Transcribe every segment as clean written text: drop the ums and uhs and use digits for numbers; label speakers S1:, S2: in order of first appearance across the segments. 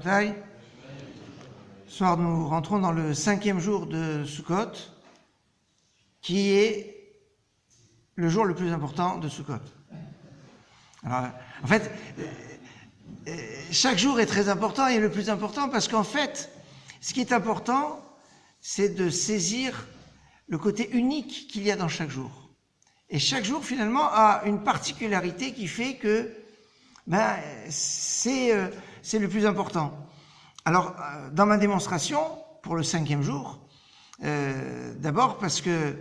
S1: Ce soir, nous rentrons dans le 5e jour de Sukkot, qui est le jour le plus important de Sukkot. Alors, en fait, chaque jour est très important et le plus important parce qu'en fait, ce qui est important, c'est de saisir le côté unique qu'il y a dans chaque jour. Et chaque jour, finalement, a une particularité qui fait que c'est le plus important. Alors, dans ma démonstration, pour le 5e jour, d'abord parce que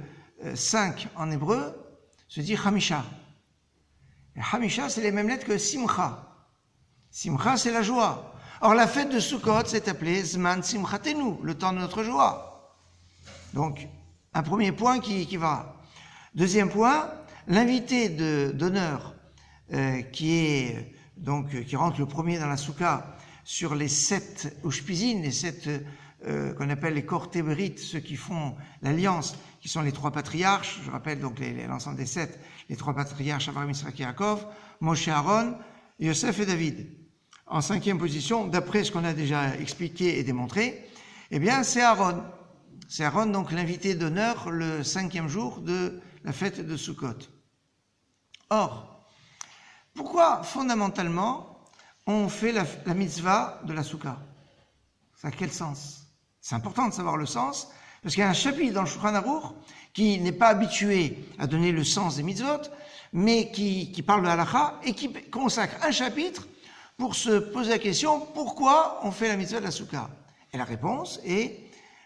S1: 5 en hébreu se dit Hamisha. Et Hamisha, c'est les mêmes lettres que Simcha. Simcha, c'est la joie. Or, la fête de Sukkot s'est appelée Zman Simchatenu, le temps de notre joie. Donc, un premier point qui va. Deuxième point, l'invité d'honneur qui rentre le premier dans la soukha sur les 7 ushpizin, les 7 qu'on appelle les kortéberites, ceux qui font l'alliance, qui sont les 3 patriarches. Je rappelle donc l'ensemble des 7, les 3 patriarches, Abraham, Yitzhak et Yaakov, Moshe, Aaron, Yosef et David. En 5e position, d'après ce qu'on a déjà expliqué et démontré, eh bien c'est Aaron. C'est Aaron, donc l'invité d'honneur, le 5e jour de la fête de Sukkot. Or, pourquoi fondamentalement on fait la mitzvah de la soukha? Ça a quel sens? C'est important de savoir le sens, parce qu'il y a un chapitre dans le Shulchan Aruch qui n'est pas habitué à donner le sens des mitzvot, mais qui parle de halakha et qui consacre un chapitre pour se poser la question pourquoi on fait la mitzvah de la soukha. Et la réponse est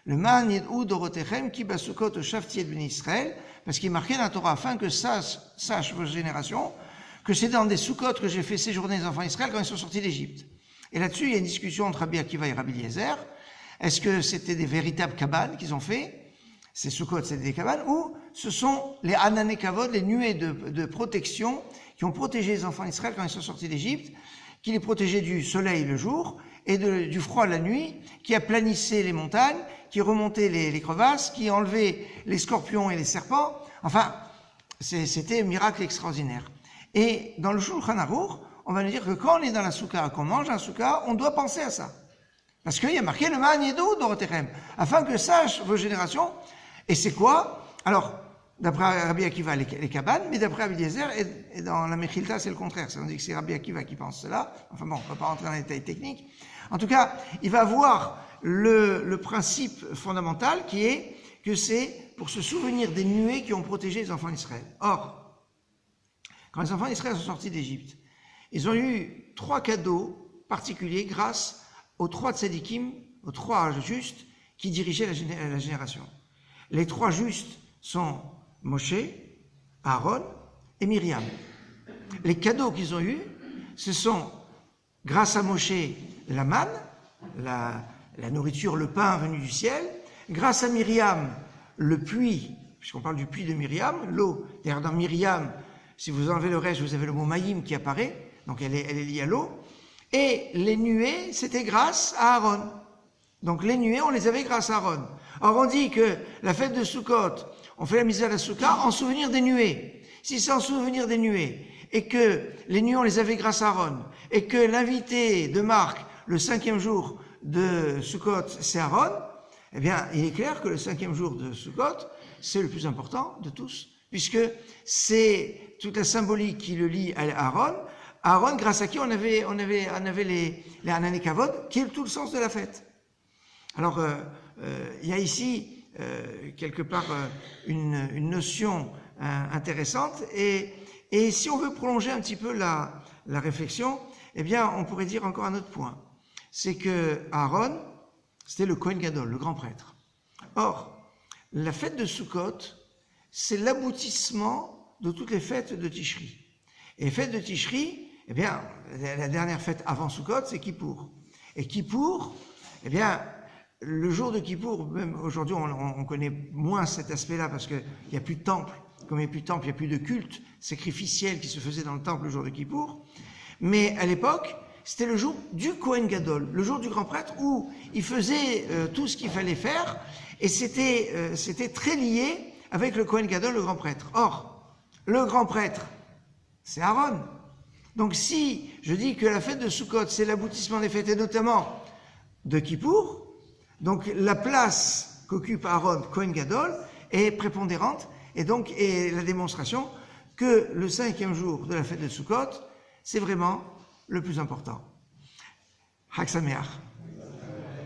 S1: le man yed'u dorotechem ki basukot shafti et bnei Israël, parce qu'il est marqué dans la Torah afin que sache vos générations que c'est dans des soukot que j'ai fait séjourner les enfants d'Israël quand ils sont sortis d'Égypte. Et là-dessus, il y a une discussion entre Rabbi Akiva et Rabbi Eliezer. Est-ce que c'était des véritables cabanes qu'ils ont fait? Ces soukot, c'était des cabanes, ou ce sont les anané kavod, les nuées de protection qui ont protégé les enfants d'Israël quand ils sont sortis d'Égypte, qui les protégeaient du soleil le jour et du froid la nuit, qui aplanissait les montagnes, qui remontait les crevasses, qui enlevait les scorpions et les serpents. Enfin, c'était un miracle extraordinaire. Et dans le Shulchan Aruch, on va nous dire que quand on est dans la soukha, qu'on mange un soukha, on doit penser à ça. Parce qu'il y a marqué le man yed'u dorotechem, afin que sachent vos générations. Et c'est quoi? Alors, d'après Rabbi Akiva, les cabanes, mais d'après Rabbi Eliezer, et dans la Mechilta, c'est le contraire. Ça veut dire que c'est Rabbi Akiva qui pense cela. Enfin bon, on ne va pas rentrer dans les détails techniques. En tout cas, il va voir le principe fondamental qui est que c'est pour se souvenir des nuées qui ont protégé les enfants d'Israël. Or, quand les enfants d'Israël sont sortis d'Égypte, ils ont eu 3 cadeaux particuliers grâce aux 3 tzadikim, aux 3 justes qui dirigeaient la génération. Les 3 justes sont Moshe, Aaron et Myriam. Les cadeaux qu'ils ont eus, ce sont, grâce à Moshe, la manne, la nourriture, le pain venu du ciel, grâce à Myriam, le puits, puisqu'on parle du puits de Myriam, l'eau. D'ailleurs, dans Myriam, si vous enlevez le reste, vous avez le mot maïm qui apparaît, donc elle est liée à l'eau. Et les nuées, c'était grâce à Aaron. Donc les nuées, on les avait grâce à Aaron. Or, on dit que la fête de Sukkot, on fait la mitzvah de la soukha en souvenir des nuées. Si c'est en souvenir des nuées, et que les nuées, on les avait grâce à Aaron, et que l'invité de Marc, le 5e jour de Sukkot, c'est Aaron, eh bien, il est clair que le 5e jour de Sukkot, c'est le plus important de tous, puisque c'est toute la symbolique qui le lie à Aaron. Aaron, grâce à qui on avait les anané kavod, qui est tout le sens de la fête. Alors, il y a ici quelque part une notion intéressante, et si on veut prolonger un petit peu la réflexion, eh bien, on pourrait dire encore un autre point. C'est que Aaron, c'était le Kohen Gadol, le grand prêtre. Or, la fête de Sukkot, c'est l'aboutissement de toutes les fêtes de Tishri. Et les fêtes de Tishri, eh bien, la dernière fête avant Sukkot, c'est Kippour. Et Kippour, eh bien, le jour de Kippour, même aujourd'hui, on connaît moins cet aspect-là parce qu'il n'y a plus de temple. Comme il n'y a plus de temple, il n'y a plus de culte sacrificiel qui se faisait dans le temple le jour de Kippour. Mais à l'époque, c'était le jour du Kohen Gadol, le jour du grand prêtre où il faisait tout ce qu'il fallait faire, et c'était très lié avec le Kohen Gadol, le grand prêtre. Or, le grand prêtre, c'est Aaron. Donc si je dis que la fête de Sukkot, c'est l'aboutissement des fêtes, et notamment de Kippour, donc la place qu'occupe Aaron Kohen Gadol est prépondérante, et donc est la démonstration que le 5e jour de la fête de Sukkot, c'est vraiment le plus important. Chag Sameach.